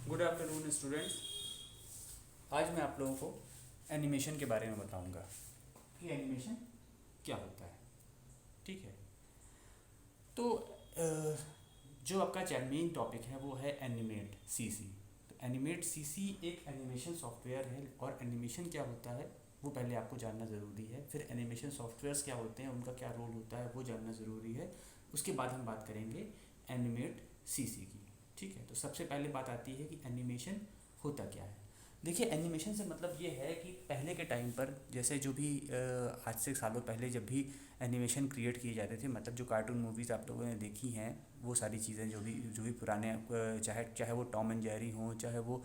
Good afternoon students. आज मैं आप लोगों को एनिमेशन के बारे में बताऊंगा कि एनिमेशन क्या होता है। ठीक है, तो जो आपका मेन टॉपिक है वो है एनिमेट सीसी। तो एनिमेट सीसी एक एनिमेशन सॉफ्टवेयर है और एनिमेशन क्या होता है वो पहले आपको जानना ज़रूरी है। फिर एनिमेशन सॉफ्टवेयर्स क्या होते हैं, उनका क्या रोल होता है वो जानना ज़रूरी है। उसके बाद हम बात करेंगे एनिमेट सीसी की। ठीक है, तो सबसे पहले बात आती है कि एनिमेशन होता क्या है। देखिए, एनिमेशन से मतलब ये है कि पहले के टाइम पर जैसे जो भी आज से सालों पहले जब भी एनिमेशन क्रिएट किए जाते थे, मतलब जो कार्टून मूवीज़ आप लोगों ने देखी हैं वो सारी चीज़ें जो भी पुराने चाहे चाहे वो टॉम एंड जेरी हों, चाहे वो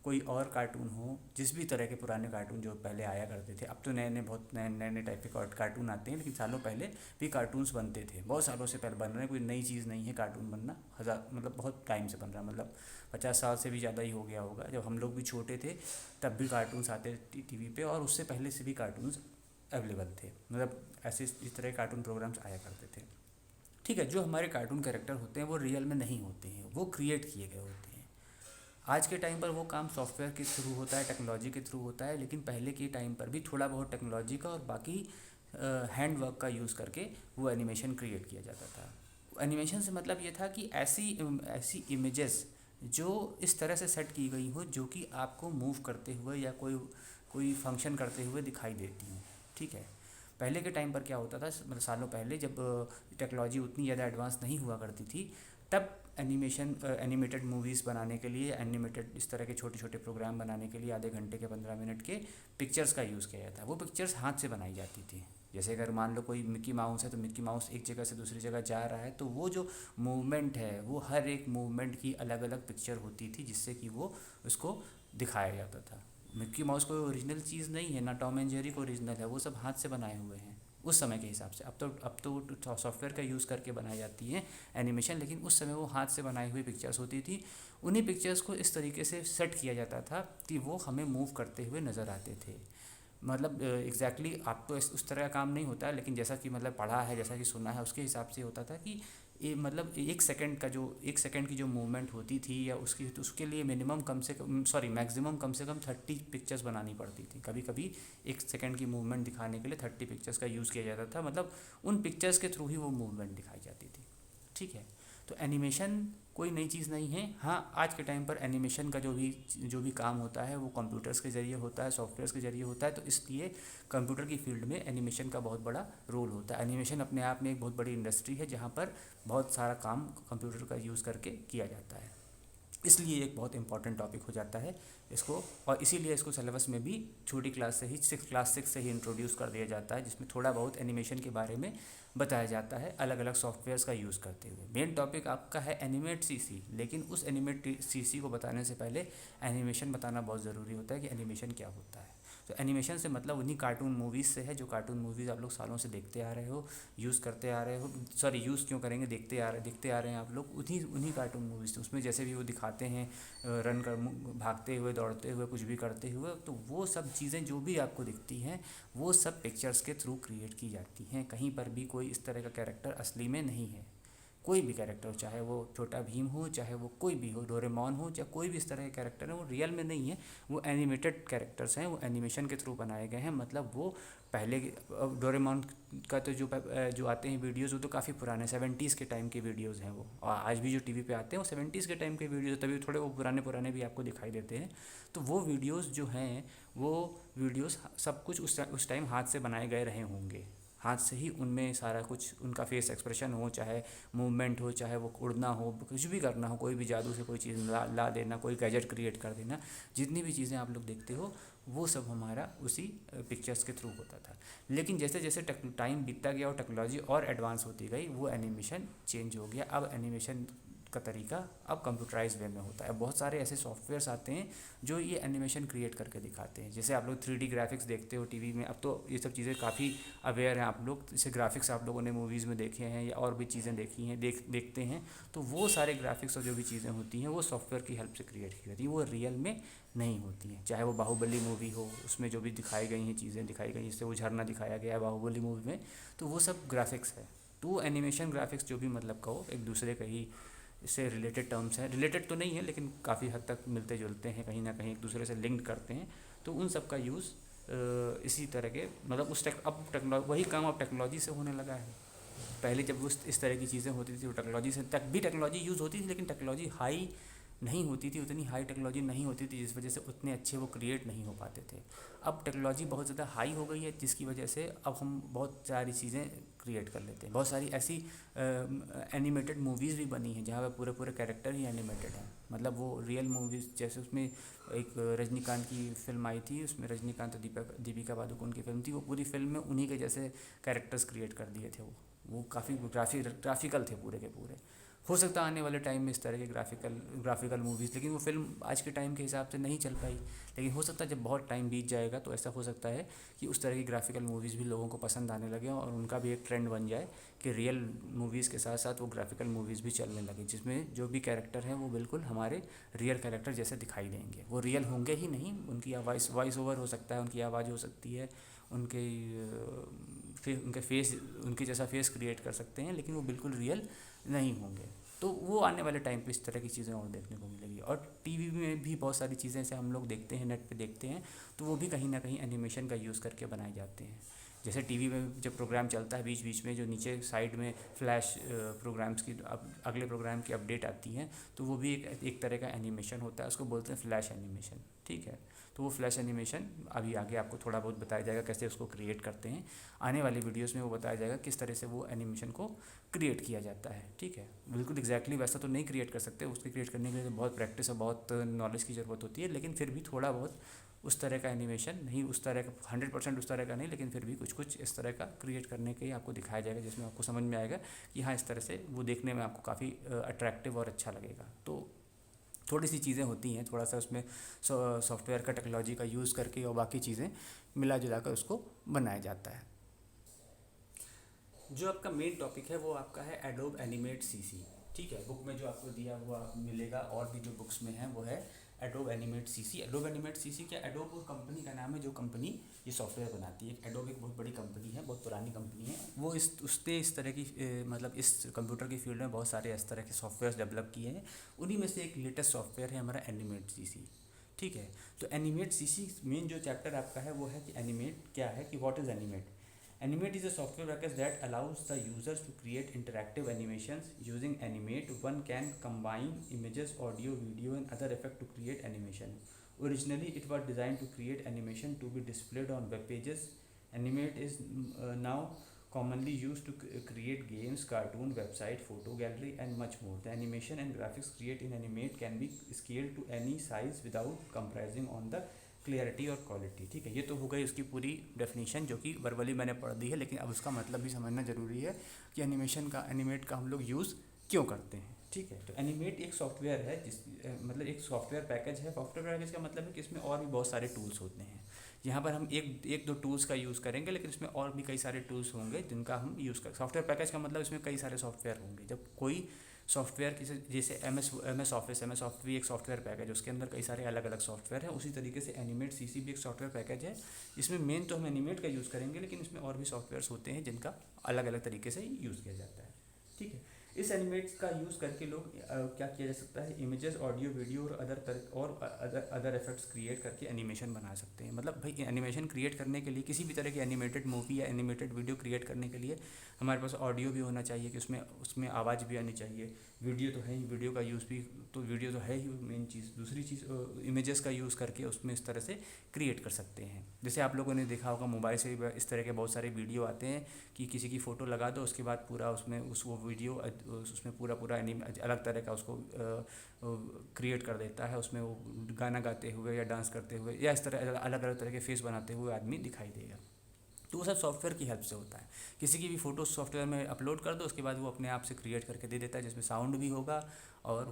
कोई और कार्टून हो, जिस भी तरह के पुराने कार्टून जो पहले आया करते थे। अब तो नए नए बहुत नए नए नए टाइप के कार्टून आते हैं, लेकिन सालों पहले भी कार्टून्स बनते थे। बहुत सालों से पहले बन रहे हैं, कोई नई चीज़ नहीं है कार्टून बनना। हज़ार मतलब बहुत टाइम से बन रहा है, मतलब 50 साल से भी ज़्यादा ही हो गया होगा। जब हम लोग भी छोटे थे तब भी कार्टून्स आते टीवी पे, और उससे पहले से भी कार्टून्स अवेलेबल थे। मतलब ऐसे इस तरह के कार्टून प्रोग्राम्स आया करते थे। ठीक है, जो हमारे कार्टून कैरेक्टर होते हैं वो रियल में नहीं होते हैं, वो क्रिएट किए गए होते हैं। आज के टाइम पर वो काम सॉफ्टवेयर के थ्रू होता है, टेक्नोलॉजी के थ्रू होता है, लेकिन पहले के टाइम पर भी थोड़ा बहुत टेक्नोलॉजी का और बाकी हैंड वर्क का यूज़ करके वो एनिमेशन क्रिएट किया जाता था। एनिमेशन से मतलब ये था कि ऐसी ऐसी इमेजेस जो इस तरह से सेट की गई हो जो कि आपको मूव करते हुए या कोई कोई फंक्शन करते हुए दिखाई देती हूँ। ठीक है, पहले के टाइम पर क्या होता था, मतलब सालों पहले जब टेक्नोलॉजी उतनी ज़्यादा एडवांस नहीं हुआ करती थी, तब एनिमेटेड मूवीज़ बनाने के लिए, एनिमेटेड इस तरह के छोटे छोटे प्रोग्राम बनाने के लिए आधे घंटे के 15 मिनट के पिक्चर्स का यूज़ किया जाता है। वो पिक्चर्स हाथ से बनाई जाती थी। जैसे अगर मान लो कोई मिक्की माउस है, तो मिक्की माउस एक जगह से दूसरी जगह जा रहा है, तो वो जो मूवमेंट है वो हर एक मूवमेंट की अलग अलग पिक्चर होती थी, जिससे कि वो उसको दिखाया जाता था। मिक्की माउस कोई ओरिजिनल चीज़ नहीं है, ना टॉम एंड जेरी को ओरिजिनल है, वो सब हाथ से बनाए हुए हैं उस समय के हिसाब से। अब तो सॉफ्टवेयर का यूज़ करके बनाई जाती है एनिमेशन, लेकिन उस समय वो हाथ से बनाई हुई पिक्चर्स होती थी। उन्हीं पिक्चर्स को इस तरीके से सेट किया जाता था कि वो हमें मूव करते हुए नज़र आते थे। मतलब एग्जैक्टली आप तो उस तरह का काम नहीं होता है, लेकिन जैसा कि मतलब पढ़ा है, जैसा कि सुना है, उसके हिसाब से होता था कि ये मतलब 1 सेकंड की जो मूवमेंट होती थी या उसकी, तो उसके लिए मिनिमम कम से कम, सॉरी, मैक्सिमम कम से कम 30 पिक्चर्स बनानी पड़ती थी। कभी कभी 1 सेकंड की मूवमेंट दिखाने के लिए 30 पिक्चर्स का यूज़ किया जाता था। मतलब उन पिक्चर्स के थ्रू ही वो मूवमेंट दिखाई जाती थी। ठीक है, तो एनिमेशन कोई नई चीज़ नहीं है। हाँ, आज के टाइम पर एनिमेशन का जो भी काम होता है वो कंप्यूटर्स के ज़रिए होता है, सॉफ्टवेयर्स के ज़रिए होता है, तो इसलिए कंप्यूटर की फील्ड में एनिमेशन का बहुत बड़ा रोल होता है। एनिमेशन अपने आप में एक बहुत बड़ी इंडस्ट्री है जहाँ पर बहुत सारा काम कंप्यूटर का यूज़ करके किया जाता है। इसलिए एक बहुत इंपॉर्टेंट टॉपिक हो जाता है इसको, और इसीलिए इसको सिलेबस में भी छोटी क्लास से ही, क्लास 6 से ही इंट्रोड्यूस कर दिया जाता है, जिसमें थोड़ा बहुत एनिमेशन के बारे में बताया जाता है अलग अलग सॉफ्टवेयर्स का यूज़ करते हुए। मेन टॉपिक आपका है एनिमेट सीसी, लेकिन उस एनिमेट सीसी को बताने से पहले एनिमेशन बताना बहुत ज़रूरी होता है कि एनिमेशन क्या होता है। तो एनिमेशन से मतलब उन्हीं कार्टून मूवीज़ से है, जो कार्टून मूवीज़ आप लोग सालों से देखते आ रहे हो, यूज़ करते आ रहे हो। सॉरी, यूज़ क्यों करेंगे, देखते आ रहे हैं आप लोग। उन्हीं उन्हीं कार्टून मूवीज़ से, उसमें जैसे भी वो दिखाते हैं रन कर, भागते हुए, दौड़ते हुए, कुछ भी करते हुए, तो वो सब चीज़ें जो भी आपको दिखती हैं वो सब पिक्चर्स के थ्रू क्रिएट की जाती हैं। कहीं पर भी कोई इस तरह का कैरेक्टर असली में नहीं है। कोई भी कैरेक्टर हो, चाहे वो छोटा भीम हो, चाहे वो कोई भी हो, डोरेमोन हो, चाहे कोई भी इस तरह के कैरेक्टर है, वो रियल में नहीं है। वो एनिमेटेड कैरेक्टर्स हैं, वो एनिमेशन के थ्रू बनाए गए हैं। मतलब वो पहले डोरेमोन का तो जो आते हैं वीडियोज़, वो तो काफ़ी पुराने 70s के टाइम के वीडियोज़ हैं वो। और आज भी जो टीवी पे आते हैं वो 70s के टाइम के वीडियोज़, तभी थोड़े वो पुराने पुराने भी आपको दिखाई देते हैं। तो वो वीडियोज़ जो हैं, वो वीडियोज़ सब कुछ उस टाइम हाथ से बनाए गए रहे होंगे। हाथ से ही उनमें सारा कुछ, उनका फेस एक्सप्रेशन हो, चाहे मूवमेंट हो, चाहे वो उड़ना हो, कुछ भी करना हो, कोई भी जादू से कोई चीज़ ला देना, कोई गैजेट क्रिएट कर देना, जितनी भी चीज़ें आप लोग देखते हो वो सब हमारा उसी पिक्चर्स के थ्रू होता था। लेकिन जैसे जैसे टाइम बीतता गया और टेक्नोलॉजी और एडवांस होती गई, वो एनिमेशन चेंज हो गया। अब एनिमेशन का तरीका अब कंप्यूटराइज वे में होता है। बहुत सारे ऐसे सॉफ्टवेयर्स आते हैं जो ये एनिमेशन क्रिएट करके दिखाते हैं। जैसे आप लोग 3D ग्राफिक्स देखते हो टीवी में, अब तो ये सब चीज़ें काफ़ी अवेयर हैं आप लोग। जैसे ग्राफिक्स आप लोगों ने मूवीज़ में देखे हैं या और भी चीज़ें देखी हैं, देखते हैं, तो वो सारे ग्राफिक्स और जो भी चीज़ें होती हैं वो सॉफ्टवेयर की हेल्प से क्रिएट की जाती हैं, वो रियल में नहीं होती हैं। चाहे वो बाहुबली मूवी हो, उसमें जो भी दिखाई गई हैं चीज़ें दिखाई गई, जैसे वो झरना दिखाया गया है बाहुबली मूवी में, तो वो सब ग्राफिक्स है। तो वो एनिमेशन ग्राफिक्स जो भी मतलब कहो, एक दूसरे का ही इससे रिलेटेड टर्म्स हैं, रिलेटेड तो नहीं है लेकिन काफ़ी हद तक मिलते जुलते हैं, कहीं ना कहीं एक दूसरे से लिंक्ड करते हैं। तो उन सब का यूज़ इसी तरह के मतलब अब वही काम अब टेक्नोलॉजी से होने लगा है। पहले जब उस इस तरह की चीज़ें होती थी वो टेक्नोलॉजी से तक भी टेक्नोलॉजी यूज़ होती थी, लेकिन टेक्नोलॉजी हाई नहीं होती थी, उतनी हाई टेक्नोलॉजी नहीं होती थी, जिस वजह से उतने अच्छे वो क्रिएट नहीं हो पाते थे। अब टेक्नोलॉजी बहुत ज़्यादा हाई हो गई है, जिसकी वजह से अब हम बहुत सारी चीज़ें क्रिएट कर लेते हैं। बहुत सारी ऐसी एनिमेटेड मूवीज़ भी बनी हैं जहाँ पे पूरे पूरे कैरेक्टर ही एनिमेटेड हैं, मतलब वो रियल मूवीज़ जैसे उसमें एक रजनीकांत की फिल्म आई थी, उसमें रजनीकांत और दीपिका पादुकोण की फिल्म थी, वो पूरी फिल्म में उन्हीं के जैसे कैरेक्टर्स क्रिएट कर दिए थे। वो काफ़ी ग्राफिकल थे पूरे के पूरे। हो सकता है आने वाले टाइम में इस तरह के ग्राफिकल मूवीज़, लेकिन वो फिल्म आज के टाइम के हिसाब से नहीं चल पाई। लेकिन हो सकता है जब बहुत टाइम बीत जाएगा तो ऐसा हो सकता है कि उस तरह की ग्राफिकल मूवीज़ भी लोगों को पसंद आने लगे और उनका भी एक ट्रेंड बन जाए कि रियल मूवीज़ के साथ साथ वो ग्राफिकल मूवीज़ भी चलने लगे, जिसमें जो भी कैरेक्टर हैं वो बिल्कुल हमारे रियल कैरेक्टर जैसे दिखाई देंगे। वो रियल होंगे ही नहीं, उनकी आवाज़ वॉइस ओवर हो सकता है, उनकी आवाज़ हो सकती है, उनके उनके फेस उनके जैसा फेस क्रिएट कर सकते हैं, लेकिन वो बिल्कुल रियल नहीं होंगे। तो वो आने वाले टाइम पे इस तरह की चीज़ें और देखने को मिलेगी। और टीवी में भी बहुत सारी चीज़ें ऐसे हम लोग देखते हैं, नेट पे देखते हैं, तो वो भी कहीं ना कहीं एनिमेशन का यूज़ करके बनाए जाते हैं। जैसे टीवी में जब प्रोग्राम चलता है बीच बीच में जो नीचे साइड में फ्लैश प्रोग्राम्स की अगले प्रोग्राम की अपडेट आती हैं, तो वो भी एक तरह का एनिमेशन होता है, उसको बोलते हैं फ्लैश एनिमेशन। ठीक है, तो वो फ्लैश एनिमेशन अभी आगे आपको थोड़ा बहुत बताया जाएगा कैसे उसको क्रिएट करते हैं। आने वाली वीडियोस में वो बताया जाएगा किस तरह से वो एनिमेशन को क्रिएट किया जाता है। ठीक है, बिल्कुल एग्जैक्टली वैसा तो नहीं क्रिएट कर सकते, उसके क्रिएट करने के लिए तो बहुत प्रैक्टिस और बहुत नॉलेज की ज़रूरत होती है, लेकिन फिर भी थोड़ा बहुत उस तरह का एनिमेशन नहीं, उस तरह का 100% उस तरह का नहीं, लेकिन फिर भी कुछ कुछ इस तरह का क्रिएट करने के ही आपको दिखाया जाएगा, जिसमें आपको समझ में आएगा कि हाँ इस तरह से वो देखने में आपको काफ़ी अट्रैक्टिव और अच्छा लगेगा। तो थोड़ी सी चीज़ें होती हैं, थोड़ा सा उसमें सॉफ्टवेयर का टेक्नोलॉजी का यूज़ करके और बाकी चीज़ें मिला जुला कर उसको बनाया जाता है। जो आपका मेन टॉपिक है वो आपका है एडोब एनिमेट सीसी। ठीक है, बुक में जो आपको दिया हुआ मिलेगा और भी जो बुक्स में है वो है adobe animate CC. Adobe animate CC क्या, एडोब कंपनी का नाम है जो कंपनी ये सॉफ्टवेयर बनाती है। एडोब एक बहुत बड़ी कंपनी है, बहुत पुरानी कंपनी है। वो उसने इस तरह की मतलब इस कंप्यूटर की फील्ड में बहुत सारे इस तरह के सॉफ्टवेयर डेवलप किए हैं। उन्हीं में से एक लेटेस्ट सॉफ्टवेयर है हमारा एनिमेट सीसी। ठीक है, तो एनिमेट सीसी मेन जो चैप्टर आपका है वो है कि एनिमेट क्या है, कि what is animate. Animate is a software package that allows the users to create interactive animations. Using Animate, one can combine images, audio, video, and other effects to create animation. Originally, it was designed to create animation to be displayed on web pages. Animate is now commonly used to create games, cartoon, website, photo gallery, and much more. The animation and graphics created in Animate can be scaled to any size without compromising on the clarity और quality. ठीक है, ये तो हो गई उसकी पूरी definition जो कि वर्बली मैंने पढ़ दी है, लेकिन अब उसका मतलब भी समझना ज़रूरी है कि एनिमेट का हम लोग यूज़ क्यों करते हैं। ठीक है, तो एनिमेट एक सॉफ्टवेयर है मतलब एक सॉफ्टवेयर पैकेज है। सॉफ्टवेयर पैकेज का मतलब है कि इसमें और भी बहुत सारे टूल्स होते हैं। यहाँ पर हम एक दो टूल्स का यूज़ करेंगे, लेकिन इसमें और भी कई सारे टूल्स होंगे जिनका हम यूज़ कर। सॉफ्टवेयर पैकेज का मतलब इसमें कई सारे सॉफ्टवेयर होंगे। जब कोई सॉफ्टवेयर किसी जैसे एम एस ऑफिस भी एक सॉफ्टवेयर पैकेज है, उसके अंदर कई सारे अलग अलग सॉफ्टवेयर हैं। उसी तरीके से एनिमेट सीसी भी एक सॉफ्टवेयर पैकेज है। इसमें मेन तो हम एनिमेट का यूज़ करेंगे, लेकिन इसमें और भी सॉफ्टवेयर्स होते हैं जिनका अलग अलग तरीके से यूज़ किया जाता है। ठीक है, इस एनिमेट का यूज़ करके लोग क्या किया जा सकता है, इमेजेस, ऑडियो, वीडियो और अदर इफेक्ट्स क्रिएट करके एनिमेशन बना सकते हैं। मतलब भाई एनिमेशन क्रिएट करने के लिए, किसी भी तरह की एनिमेटेड मूवी या एनिमेटेड वीडियो क्रिएट करने के लिए हमारे पास ऑडियो भी होना चाहिए कि उसमें आवाज़ भी आनी चाहिए। वीडियो तो है ही, वीडियो का यूज़ भी तो वीडियो तो है ही मेन चीज़। दूसरी चीज़ इमेजेस का यूज़ करके उसमें इस तरह से क्रिएट कर सकते हैं। जैसे आप लोगों ने देखा होगा मोबाइल से इस तरह के बहुत सारे वीडियो आते हैं कि किसी की फ़ोटो लगा दो, उसके बाद पूरा उसमें वो वीडियो उसमें पूरा अलग तरह का उसको क्रिएट कर देता है। उसमें वो गाना गाते हुए या डांस करते हुए या इस तरह अलग अलग तरह के फेस बनाते हुए आदमी दिखाई देगा। तो वो सब सॉफ्टवेयर की हेल्प से होता है। किसी की भी फ़ोटो सॉफ्टवेयर में अपलोड कर दो, उसके बाद वो अपने आप से क्रिएट करके दे देता है, जिसमें साउंड भी होगा और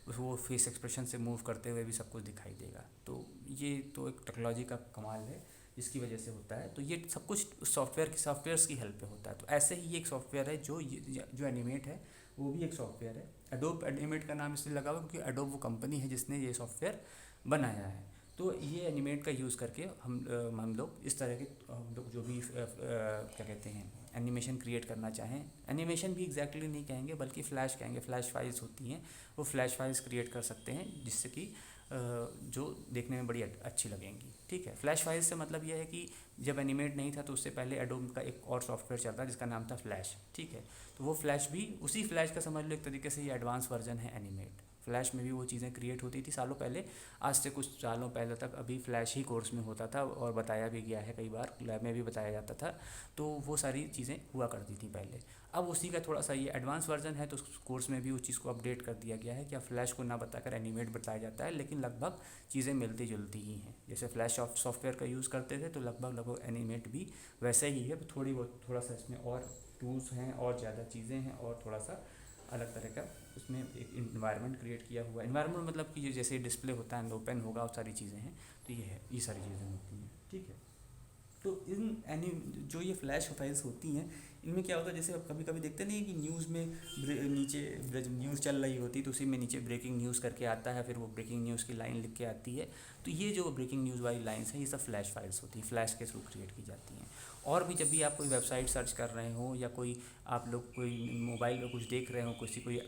वो फेस एक्सप्रेशन से मूव करते हुए भी सब कुछ दिखाई देगा। तो ये तो एक टेक्नोलॉजी का कमाल है जिसकी वजह से होता है। तो ये सब कुछ सॉफ्टवेयर्स की हेल्प पे होता है। तो ऐसे ही एक सॉफ्टवेयर है जो एनिमेट है, वो भी एक सॉफ्टवेयर है। एडोब एनिमेट का नाम इसलिए लगा हुआ क्योंकि एडोब वो कंपनी है जिसने ये सॉफ्टवेयर बनाया है। तो ये एनिमेट का यूज़ करके हम लोग इस तरह के हम लोग जो भी क्या कहते हैं एनिमेशन क्रिएट करना चाहें, एनिमेशन भी एग्जैक्टली नहीं कहेंगे बल्कि फ्लैश कहेंगे, फ्लैश फाइल्स होती हैं, वो फ्लैश फाइल्स क्रिएट कर सकते हैं जिससे कि जो देखने में बड़ी अच्छी लगेंगी। ठीक है, फ्लैश फाइल्स से मतलब यह है कि जब एनिमेट नहीं था तो उससे पहले एडोब का एक और सॉफ्टवेयर चल रहा है जिसका नाम था फ्लैश। ठीक है, तो वो फ्लैश भी उसी फ्लैश का समझ लो एक तरीके से ये एडवांस वर्जन है एनिमेट। फ्लैश में भी वो चीज़ें क्रिएट होती थी सालों पहले, आज से कुछ सालों पहले तक अभी फ्लैश ही कोर्स में होता था और बताया भी गया है, कई बार लैब में भी बताया जाता था। तो वो सारी चीज़ें हुआ करती थी पहले। अब उसी का थोड़ा सा ये एडवांस वर्जन है तो उस कोर्स में भी उस चीज़ को अपडेट कर दिया गया है कि अब फ्लैश को ना बताकर एनिमेट बताया जाता है, लेकिन लगभग चीज़ें मिलती जुलती ही हैं। जैसे फ्लैश सॉफ्टवेयर का यूज़ करते थे तो लगभग एनिमेट भी वैसे ही है, थोड़ी बहुत थोड़ा सा इसमें और टूल्स हैं और ज़्यादा चीज़ें हैं और थोड़ा सा अलग तरह का उसमें एक इन्वायरमेंट क्रिएट किया हुआ है। इन्वायरमेंट मतलब कि जैसे डिस्प्ले होता है ओपन होगा और सारी चीज़ें हैं, तो ये है, ये सारी चीज़ें होती हैं। ठीक है, तो जो ये फ्लैश फाइल्स होती हैं इनमें क्या होता है, जैसे कभी कभी देखते नहीं कि न्यूज़ में नीचे न्यूज़ चल रही होती है तो उसी में नीचे ब्रेकिंग न्यूज़ करके आता है, फिर वो ब्रेकिंग न्यूज़ की लाइन लिख के आती है। तो ये जो ब्रेकिंग न्यूज़ वाली लाइन्स हैं ये सब फ्लैश फाइल्स होती हैं, फ्लैश के थ्रू क्रिएट की जाती हैं। और भी जब भी आप कोई वेबसाइट सर्च कर रहे हो या कोई आप लोग कोई मोबाइल में कुछ देख रहे हो,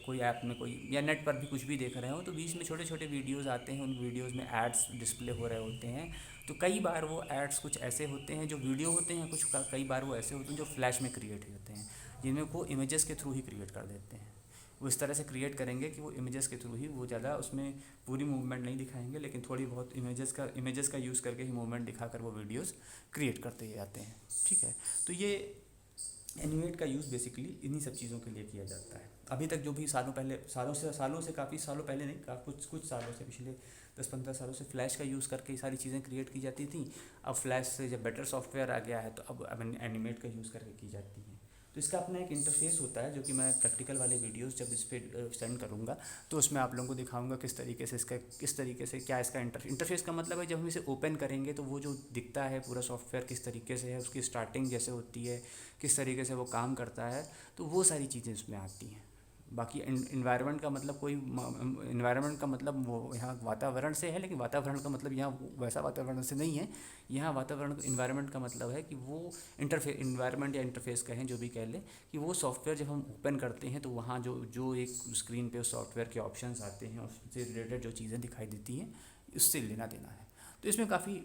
कोई ऐप में कोई या नेट पर भी कुछ भी देख रहे हो, तो बीच में छोटे छोटे वीडियोज़ आते हैं, उन वीडियोज़ में एड्स डिस्प्ले हो रहे होते हैं। तो कई बार वो एड्स कुछ ऐसे होते हैं जो वीडियो होते हैं, कुछ कई बार वो ऐसे होते हैं जो फ्लैश में क्रिएट होते हैं, जिनमें वो इमेजेस के थ्रू ही क्रिएट कर देते हैं। वो इस तरह से क्रिएट करेंगे कि वो इमेजेस के थ्रू ही, वो ज़्यादा उसमें पूरी मूवमेंट नहीं दिखाएंगे लेकिन थोड़ी बहुत इमेजेस का यूज़ करके ही मूवमेंट दिखाकर वो वीडियोस क्रिएट करते जाते हैं। ठीक है, तो ये एनिमेट का यूज़ बेसिकली इन्हीं सब चीज़ों के लिए किया जाता है। अभी तक जो भी सालों से काफ़ी सालों पहले नहीं, कुछ सालों से, पिछले 10-15 सालों से फ्लैश का यूज़ करके ये सारी चीज़ें क्रिएट की जाती थी। अब फ्लैश से जब बेटर सॉफ्टवेयर आ गया है तो अब एनिमेट का यूज़ करके की जाती है। तो इसका अपना एक इंटरफेस होता है जो कि मैं प्रैक्टिकल वाले वीडियोस जब इस पर सेंड करूँगा तो उसमें आप लोगों को दिखाऊंगा किस तरीके से इसका, किस तरीके से क्या इसका इंटरफेस का मतलब है। जब हम इसे ओपन करेंगे तो वो जो दिखता है पूरा सॉफ्टवेयर किस तरीके से है, उसकी स्टार्टिंग जैसे होती है, किस तरीके से वो काम करता है, तो वो सारी चीज़ें इसमें आती हैं। बाकी इन्वायरमेंट का मतलब इन्वायरमेंट का मतलब वो यहाँ वातावरण से है, लेकिन वातावरण का मतलब यहाँ वैसा वातावरण से नहीं है। यहाँ वातावरण इन्वायरमेंट का मतलब है कि वो इन्वायरमेंट या इंटरफेस कहें जो भी कह लें, कि वो सॉफ्टवेयर जब हम ओपन करते हैं तो वहाँ जो जो एक स्क्रीन पे उस सॉफ्टवेयर के ऑप्शंस आते हैं उससे रिलेटेड जो चीज़ें दिखाई देती हैं उससे लेना देना है। तो इसमें काफ़ी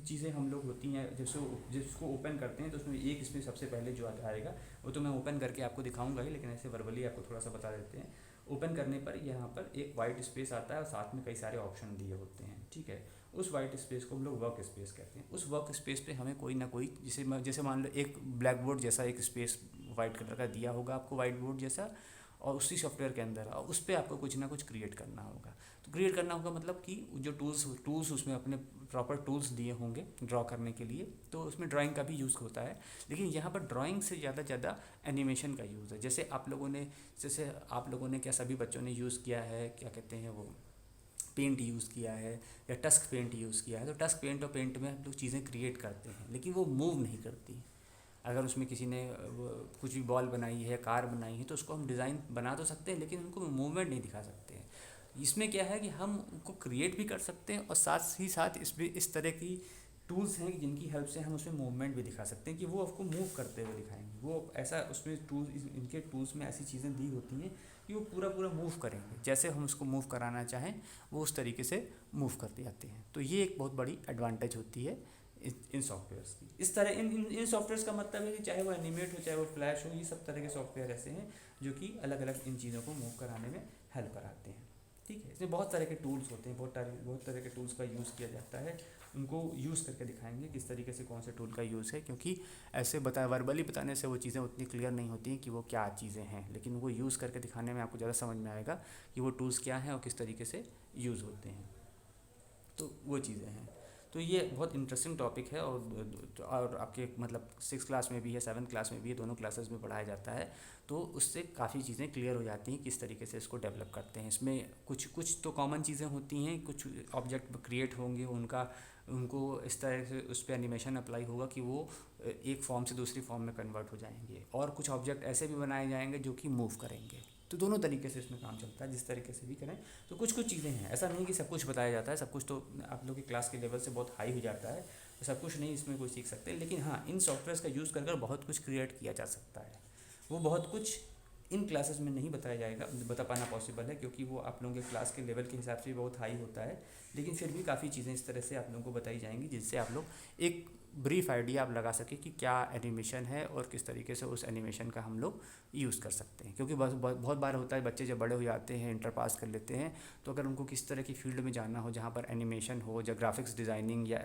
चीज़ें हम लोग होती हैं जिसको ओपन करते हैं तो उसमें एक इसमें सबसे पहले जो आएगा वो तो मैं ओपन करके आपको दिखाऊंगा ही, लेकिन ऐसे वर्बली आपको थोड़ा सा बता देते हैं। ओपन करने पर यहाँ पर एक वाइट स्पेस आता है और साथ में कई सारे ऑप्शन दिए होते हैं। ठीक है, उस वाइट स्पेस को हम लोग वर्क स्पेस कहते हैं। उस वर्क स्पेस पे हमें कोई ना कोई जैसे मान लो एक ब्लैक बोर्ड जैसा एक स्पेस वाइट कलर का दिया होगा आपको, वाइट बोर्ड जैसा, और उसी सॉफ्टवेयर के अंदर और उस पर आपको कुछ ना कुछ क्रिएट करना होगा। तो क्रिएट करना होगा मतलब कि जो टूल्स उसमें अपने प्रॉपर टूल्स दिए होंगे ड्रॉ करने के लिए, तो उसमें ड्राइंग का भी यूज़ होता है। लेकिन यहाँ पर ड्राइंग से ज़्यादा एनिमेशन का यूज़ है। जैसे आप लोगों ने क्या सभी बच्चों ने यूज़ किया है, क्या कहते हैं वो, पेंट यूज़ किया है या टस्क पेंट यूज़ किया है। तो टस्क पेंट और पेंट में हम लोग चीज़ें क्रिएट करते हैं लेकिन वो मूव नहीं करती। अगर उसमें किसी ने कुछ भी बॉल बनाई है, कार बनाई है, तो उसको हम डिज़ाइन बना तो सकते हैं लेकिन उनको मूवमेंट नहीं दिखा सकते हैं। इसमें क्या है कि हम उनको क्रिएट भी कर सकते हैं और साथ ही साथ इसमें इस तरह की टूल्स हैं जिनकी हेल्प से हम उसमें मूवमेंट भी दिखा सकते हैं कि वो आपको मूव करते हुए दिखाएंगे। वो ऐसा उसमें इनके टूल्स में ऐसी चीज़ें दी होती हैं कि वो पूरा मूव करेंगे, जैसे हम उसको मूव कराना चाहें वो उस तरीके से मूव करते जाते हैं। तो ये एक बहुत बड़ी एडवांटेज होती है इन सॉफ्टवेयर्स की। इस तरह इन सॉफ्टवेयर्स का मतलब है कि चाहे वो एनिमेट हो चाहे वो फ्लैश हो, ये सब तरह के सॉफ्टवेयर ऐसे हैं जो कि अलग अलग इन चीज़ों को मूव कराने में हेल्प कराते हैं। ठीक है, इसमें बहुत तरह के टूल्स होते हैं, बहुत तरह के टूल्स का यूज़ किया जाता है। उनको यूज़ करके दिखाएंगे किस तरीके से कौन से टूल का यूज़ है, क्योंकि ऐसे वर्बली बताने से वो चीज़ें उतनी क्लियर नहीं होती हैं कि वो क्या चीज़ें हैं, लेकिन वो यूज़ करके दिखाने में आपको ज़्यादा समझ में आएगा कि वो टूल्स क्या हैं और किस तरीके से यूज़ होते हैं। तो वो चीज़ें हैं। तो ये बहुत इंटरेस्टिंग टॉपिक है और आपके मतलब 6 क्लास में भी है, 7 क्लास में भी है, दोनों क्लासेस में पढ़ाया जाता है। तो उससे काफ़ी चीज़ें क्लियर हो जाती हैं किस तरीके से इसको डेवलप करते हैं। इसमें कुछ तो कॉमन चीज़ें होती हैं, कुछ ऑब्जेक्ट क्रिएट होंगे उनको इस तरह से उस पर एनिमेशन अप्लाई होगा कि वो एक फॉर्म से दूसरी फॉर्म में कन्वर्ट हो जाएंगे, और कुछ ऑब्जेक्ट ऐसे भी बनाए जाएंगे जो कि मूव करेंगे। तो दोनों तरीके से इसमें काम चलता है, जिस तरीके से भी करें। तो कुछ चीज़ें हैं, ऐसा नहीं कि सब कुछ बताया जाता है, सब कुछ तो आप लोग की क्लास के लेवल से बहुत हाई हो जाता है, सब कुछ नहीं इसमें कोई सीख सकते, लेकिन हाँ इन सॉफ्टवेयर्स का यूज़ कर बहुत कुछ क्रिएट किया जा सकता है। वो बहुत कुछ इन क्लासेस में नहीं बताया जाएगा, बता पाना पॉसिबल है, क्योंकि वो आप लोगों के क्लास के लेवल के हिसाब से बहुत हाई होता है, लेकिन फिर भी काफ़ी चीज़ें इस तरह से आप लोगों को बताई जाएंगी जिससे आप लोग एक ब्रीफ आइडिया आप लगा सकें कि क्या एनिमेशन है और किस तरीके से उस एनिमेशन का हम लोग यूज़ कर सकते हैं। क्योंकि बस बहुत बार होता है बच्चे जब बड़े हो जाते हैं, इंटर पास कर लेते हैं, तो अगर उनको किस तरह की फील्ड में जाना हो जहाँ पर एनिमेशन हो या ग्राफिक्स डिज़ाइनिंग या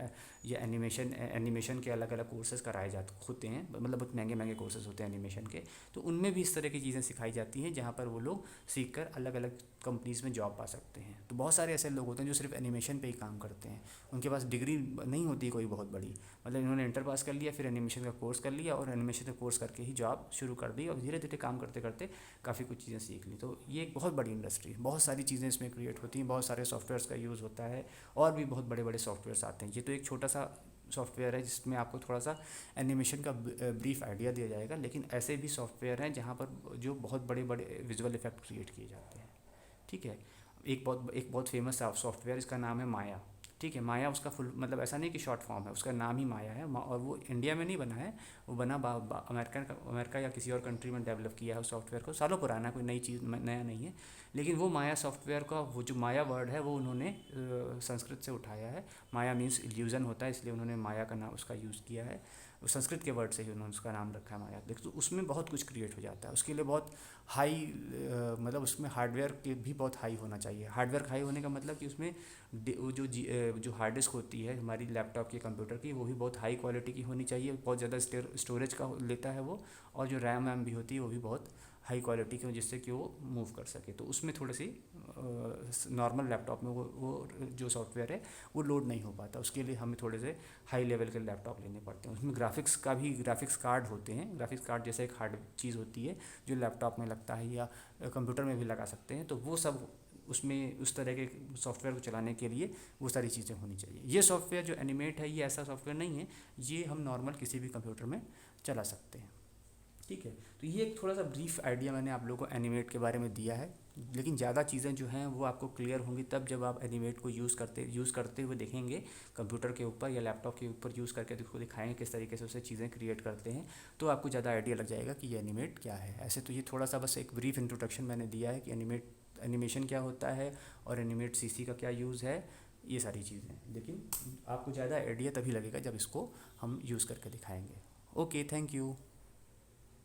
एनिमेशन के अलग अलग कोर्सेज़ कराए जाते होते हैं, मतलब बहुत महंगे महंगे कोर्सेज़ होते हैं एनिमेशन के, तो उनमें भी इस तरह की चीज़ें सिखाई जाती हैं जहाँ पर वो लोग सीख कर अलग अलग कंपनीज़ में जॉब पा सकते हैं। तो बहुत सारे ऐसे लोग होते हैं जो सिर्फ एनिमेशन पे ही काम करते हैं, उनके पास डिग्री नहीं होती कोई बहुत बड़ी, मतलब इन्होंने इंटर पास कर लिया, फिर एनिमेशन का कोर्स कर लिया और एनिमेशन का कोर्स करके ही जॉब शुरू कर दी और धीरे धीरे काम करते करते काफ़ी कुछ चीज़ें सीख ली। तो ये एक बहुत बड़ी इंडस्ट्री है, बहुत सारी चीज़ें इसमें क्रिएट होती हैं, बहुत सारे सॉफ्टवेयर्स का यूज़ होता है और भी बहुत बड़े बड़े सॉफ्टवेयर्स आते हैं। ये तो एक छोटा सा सॉफ्टवेयर है जिसमें आपको थोड़ा सा एनिमेशन का ब्रीफ आइडिया दिया जाएगा, लेकिन ऐसे भी सॉफ्टवेयर हैं जहाँ पर जो बहुत बड़े बड़े विजुअल इफेक्ट क्रिएट किए जाते हैं। ठीक है, एक बहुत फेमस सॉफ्टवेयर, इसका नाम है माया। ठीक है, माया उसका फुल मतलब ऐसा नहीं कि शॉर्ट फॉर्म है, उसका नाम ही माया है, और वो इंडिया में नहीं बना है, वो बना अमेरिका या किसी और कंट्री में डेवलप किया है उस सॉफ्टवेयर को, सालों पुराना, कोई नई चीज़ नया नहीं है। लेकिन वो माया सॉफ्टवेयर का वो जो माया वर्ड है वो उन्होंने संस्कृत से उठाया है। माया मीन्स इल्यूज़न होता है, इसलिए उन्होंने माया का नाम उसका यूज़ किया है, संस्कृत के वर्ड से ही उन्होंने उसका नाम रखा है माया। देख तो उसमें बहुत कुछ क्रिएट हो जाता है, उसके लिए बहुत हाई मतलब उसमें हार्डवेयर के भी बहुत हाई होना चाहिए। हार्डवेयर हाई होने का मतलब कि उसमें वो जो हार्ड डिस्क होती है हमारी लैपटॉप की, कंप्यूटर की, वो भी बहुत हाई क्वालिटी की होनी चाहिए, बहुत ज़्यादा स्टोरेज का लेता है वो, और जो रैम वैम भी होती है वो भी बहुत हाई क्वालिटी की हो जिससे कि वो मूव कर सके। तो उसमें थोड़ी सी नॉर्मल लैपटॉप में वो जो सॉफ्टवेयर है वो लोड नहीं हो पाता, उसके लिए हमें थोड़े से हाई लेवल के लैपटॉप लेने पड़ते हैं। उसमें ग्राफिक्स कार्ड होते हैं, ग्राफिक्स कार्ड जैसे एक हार्ड चीज़ होती है जो लैपटॉप में लगता है या कंप्यूटर में भी लगा सकते हैं, तो वो सब उसमें उस तरह के सॉफ्टवेयर को चलाने के लिए वो सारी चीज़ें होनी चाहिए। ये सॉफ्टवेयर जो एनिमेट है ये ऐसा सॉफ्टवेयर नहीं है, ये हम नॉर्मल किसी भी कंप्यूटर में चला सकते हैं। ठीक है, तो ये एक थोड़ा सा ब्रीफ आइडिया मैंने आप लोगों को एनिमेट के बारे में दिया है, लेकिन ज़्यादा चीज़ें जो हैं वो आपको क्लियर होंगी तब जब आप एनिमेट को यूज़ करते हुए देखेंगे कंप्यूटर के ऊपर या लैपटॉप के ऊपर यूज़ करके उसको दिखाएंगे किस तरीके से उसे चीज़ें क्रिएट करते हैं, तो आपको ज़्यादा आइडिया लग जाएगा कि ये एनिमेट क्या है। ऐसे तो ये थोड़ा सा बस एक ब्रीफ इंट्रोडक्शन मैंने दिया है कि एनिमेशन क्या होता है और एनिमेट सीसी का क्या यूज़ है, ये सारी चीज़ें, लेकिन आपको ज़्यादा आइडिया तभी लगेगा जब इसको हम यूज़ करके दिखाएंगे। Okay, thank you.